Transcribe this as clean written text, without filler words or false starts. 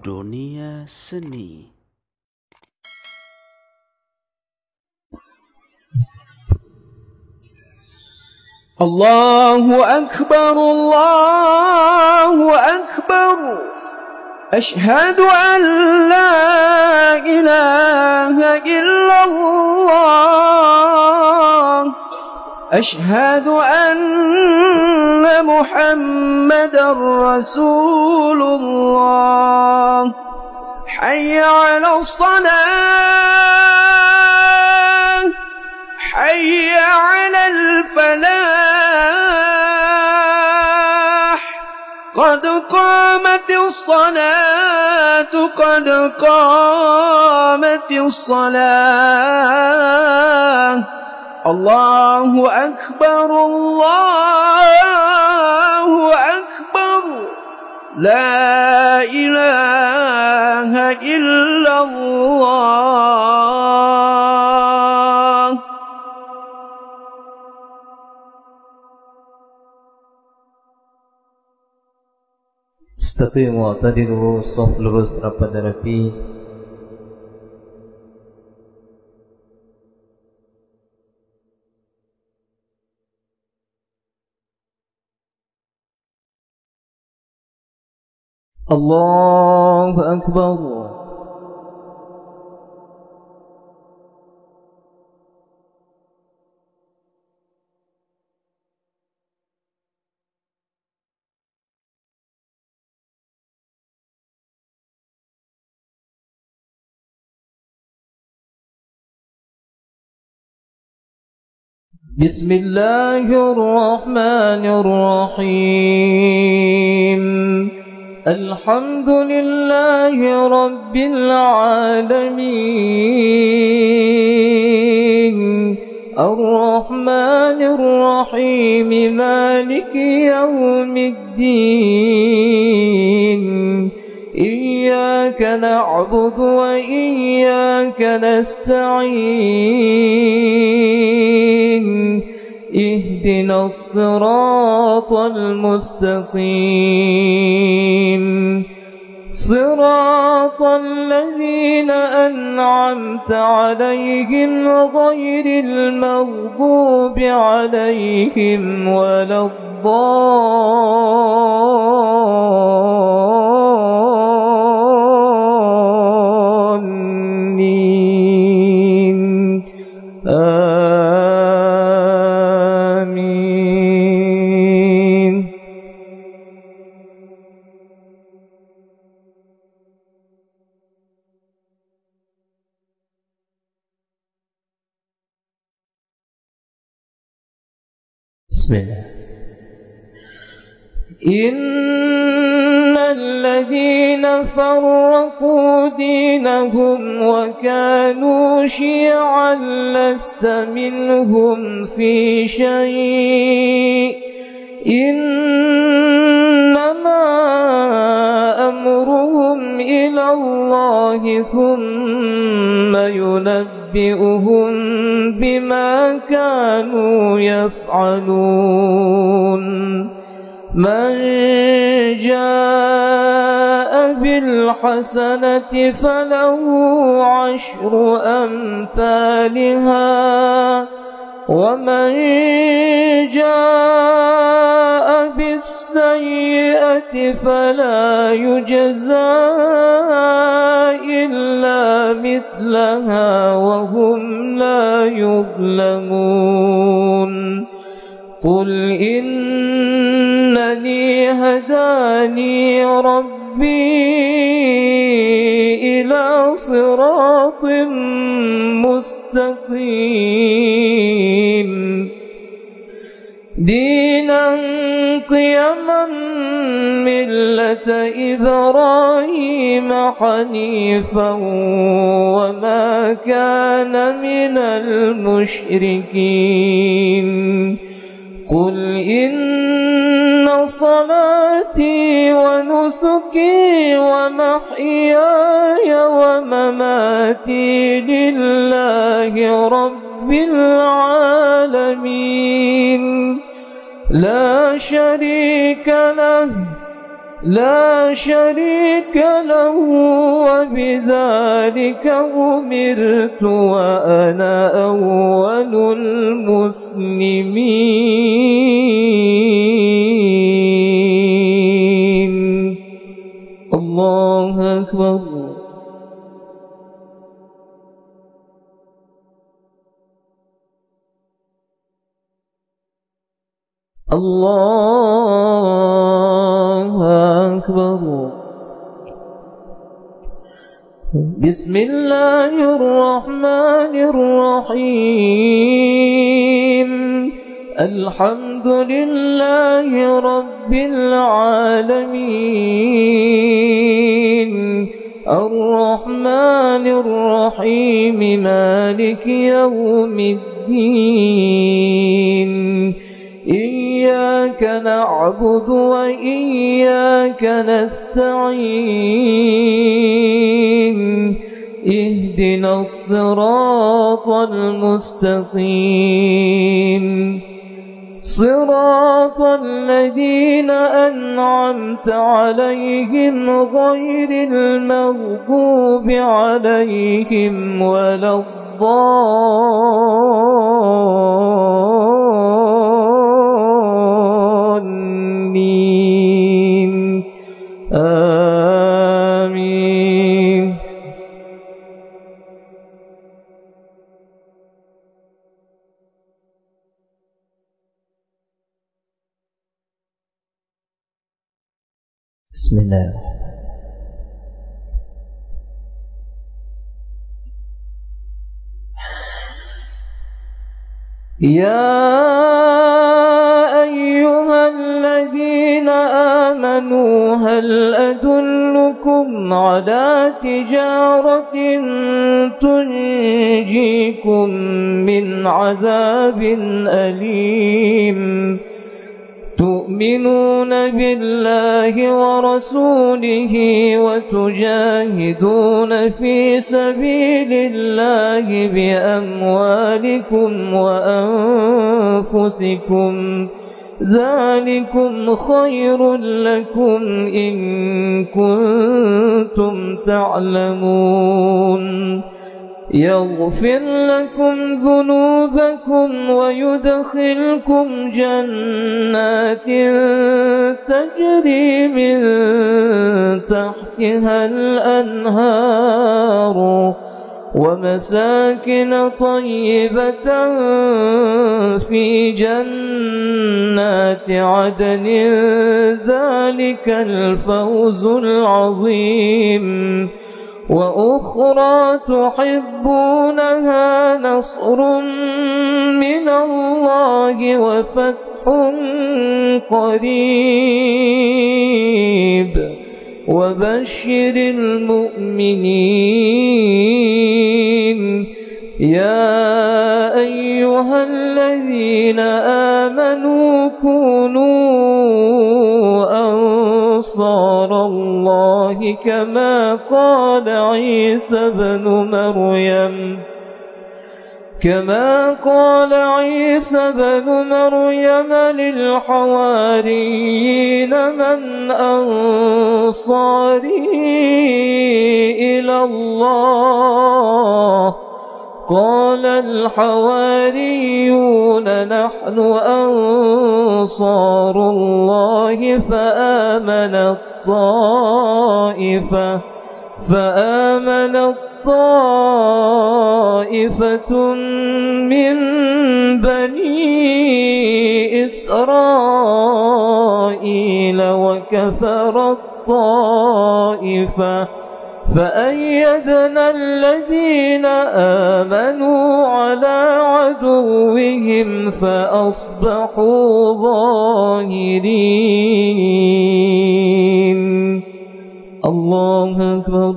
Dunia Seni. الله أكبر الله أكبر أشهد أن لا إله إلا الله أشهد أن محمدًا رسول الله حي على الصلاة حي على الفلاح قد قامت الصلاة قد قامت الصلاة الله أكبر الله أكبر لا إله إلا الله. استقيموا واعتدلوا صف lurus rapat dan rapi. الله أكبر. بسم الله الرحمن الرحيم الحمد لله رب العالمين الرحمن الرحيم مالك يوم الدين إياك نعبد وإياك نستعين اهدنا الصراط المستقيم صراط الذين أنعمت عليهم غير المغضوب عليهم ولا الضالين آمين. بسم الله. إن الذين فرقوا دينهم وكانوا شيعا لست منهم في شيء إنما أمرهم إلى الله ثم ينبئهم بما كانوا يفعلون. من جاء بالحسنة فله عشر أمثالها ومن جاء بالسيئة فلا يجزى إلا مثلها وهم لا يظلمون. قل إنني هداني ربي إلى صراط مستقيم دينا قيما ملة إبراهيم حنيفا وما كان من المشركين. قل إن صلاتي ونسكي ومحياي ومماتي لله رب العالمين لا شريك له لا شريك له وبذلك أمرت وأنا أول المسلمين. الله أكبر. الله أكبر. بسم الله الرحمن الرحيم. الحمد لله رب العالمين الرحمن الرحيم مالك يوم الدين. إياك نعبد وإياك نستعين. اهدنا الصراط المستقيم صراط الذين أنعمت عليهم غير المغضوب عليهم ولا الضالين. آمين. بسم الله. يا أيها الذين آمنوا هل أدلكم على تجارة تنجيكم من عذاب أليم تؤمنون بالله ورسوله وتجاهدون في سبيل الله بأموالكم وأنفسكم ذلكم خير لكم إن كنتم تعلمون. يغفر لكم ذنوبكم ويدخلكم جنات تجري من تحتها الأنهار ومساكن طيبة في جنات عدن ذلك الفوز العظيم. وأخرى تحبونها نصر من الله وفتح قريب وبشر المؤمنين. يا أيها الذين آمنوا كونوا أنصار الله كما قال عيسى بن مريم للحواريين من أنصاري إلى الله قال الحواريون نحن أنصار الله فآمنت طائفة من بني إسرائيل وكفرت طائفة فأيدنا الذين آمنوا على عدوهم فأصبحوا ظاهرين. الله أكبر.